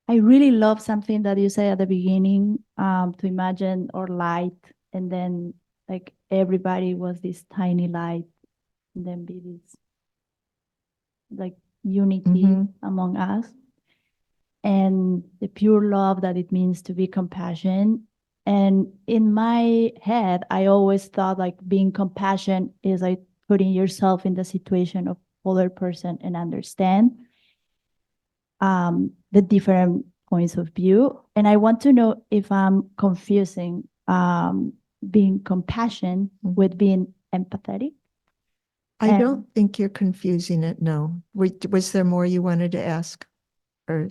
I really love something that you said at the beginning, to imagine our light, and then like everybody was this tiny light, and then be this like unity Mm-hmm. among us, and the pure love that it means to be compassionate. And in my head, I always thought like being compassionate is like putting yourself in the situation of other person and understand the different points of view. And I want to know if I'm confusing being compassionate with being empathetic. I And don't think you're confusing it. No. Was there more you wanted to ask? Or,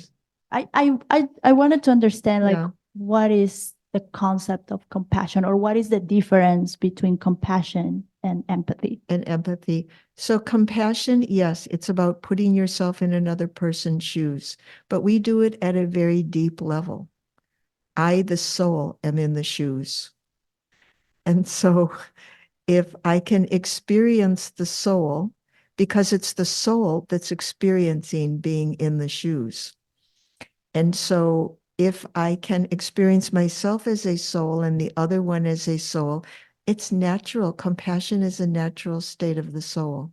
I wanted to understand like yeah. what is the concept of compassion, or what is the difference between compassion and empathy? And empathy. So, compassion, yes, it's about putting yourself in another person's shoes, but we do it at a very deep level. I, the soul, am in the shoes. And so, if I can experience the soul, because it's the soul that's experiencing being in the shoes. And so, if I can experience myself as a soul and the other one as a soul, it's natural. Compassion is a natural state of the soul.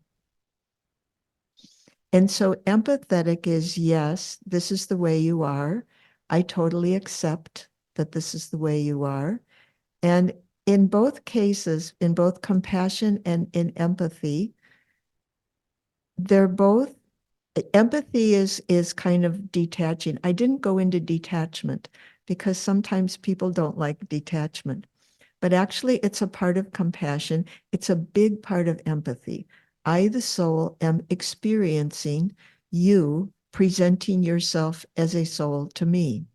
And so empathetic is, yes, this is the way you are. I totally accept that this is the way you are. And in both cases, in both compassion and in empathy, they're both empathy is kind of detaching. I didn't go into detachment because sometimes people don't like detachment. But actually, it's a part of compassion. It's a big part of empathy. I, the soul, am experiencing you presenting yourself as a soul to me.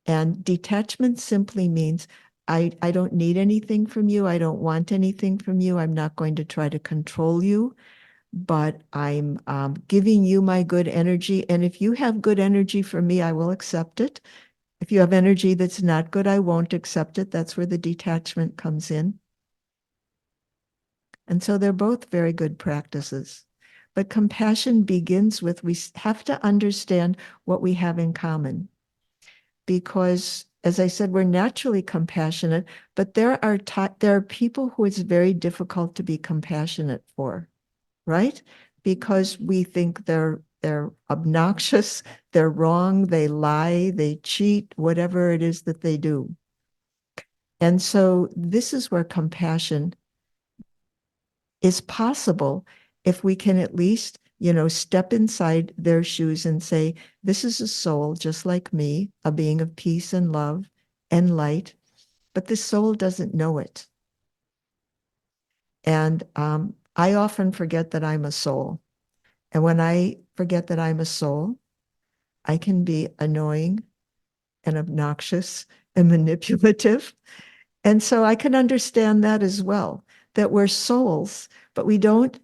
And detachment simply means I don't need anything from you. I don't want anything from you. I'm not going to try to control you, but I'm giving you my good energy. And if you have good energy for me, I will accept it. If you have energy that's not good, I won't accept it. That's where the detachment comes in. And so they're both very good practices. But compassion begins with we have to understand what we have in common. Because, as I said, we're naturally compassionate, but there are people who it's very difficult to be compassionate for, right? Because we think they're obnoxious, they're wrong, they lie, they cheat, whatever it is that they do. And so this is where compassion is possible if we can at least, step inside their shoes and say, this is a soul just like me, a being of peace and love and light, but this soul doesn't know it. And I often forget that I'm a soul. And when I forget that I'm a soul, I can be annoying and obnoxious and manipulative. And so I can understand that as well, that we're souls, but we don't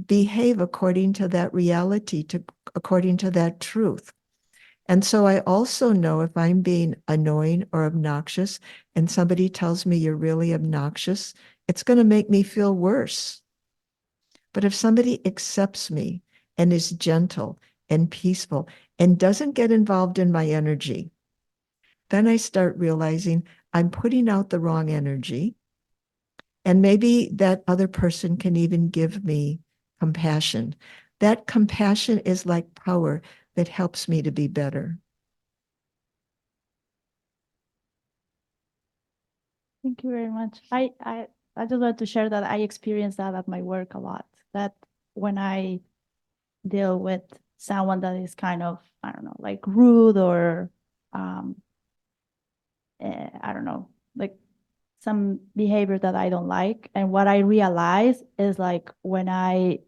behave according to that reality, according to that truth. And so I also know if I'm being annoying or obnoxious and somebody tells me you're really obnoxious, it's going to make me feel worse. But if somebody accepts me and is gentle and peaceful and doesn't get involved in my energy, then I start realizing I'm putting out the wrong energy. And maybe that other person can even give me compassion. That compassion is like power that helps me to be better. Thank you very much. I just want to share that I experience that at my work a lot. That when I deal with someone that is kind of, I don't know, like rude, or um, I don't know, like some behavior that I don't like. And what I realize is like when I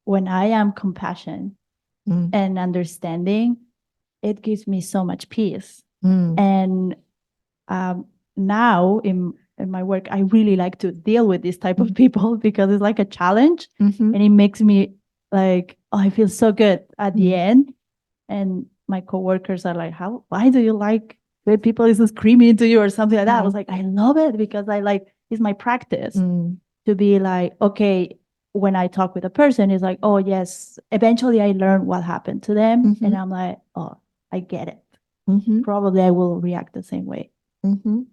am compassion Mm, and understanding, it gives me so much peace. mm, And um, now in my work, I really like to deal with this type of people because it's like a challenge, mhm, and it makes me like, oh, I feel so good at the mm, end. And my coworkers are like, why do you like when people is screaming into you or something like that? I was like, I love it because I like, it's my practice mm, to be like, okay, when I talk with a person, it's like, oh yes, eventually I learn what happened to them. And mhm, I'm like, oh, I get it. Mhm, Probably I will react the same way. mhm.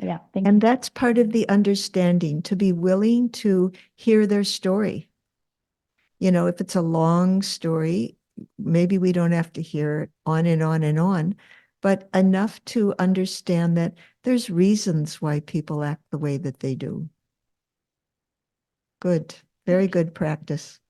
Yeah, thank you. And that's part of the understanding, to be willing to hear their story. You know, if it's a long story, maybe we don't have to hear it on and on and on, but enough to understand that there's reasons why people act the way that they do. Good, very good practice.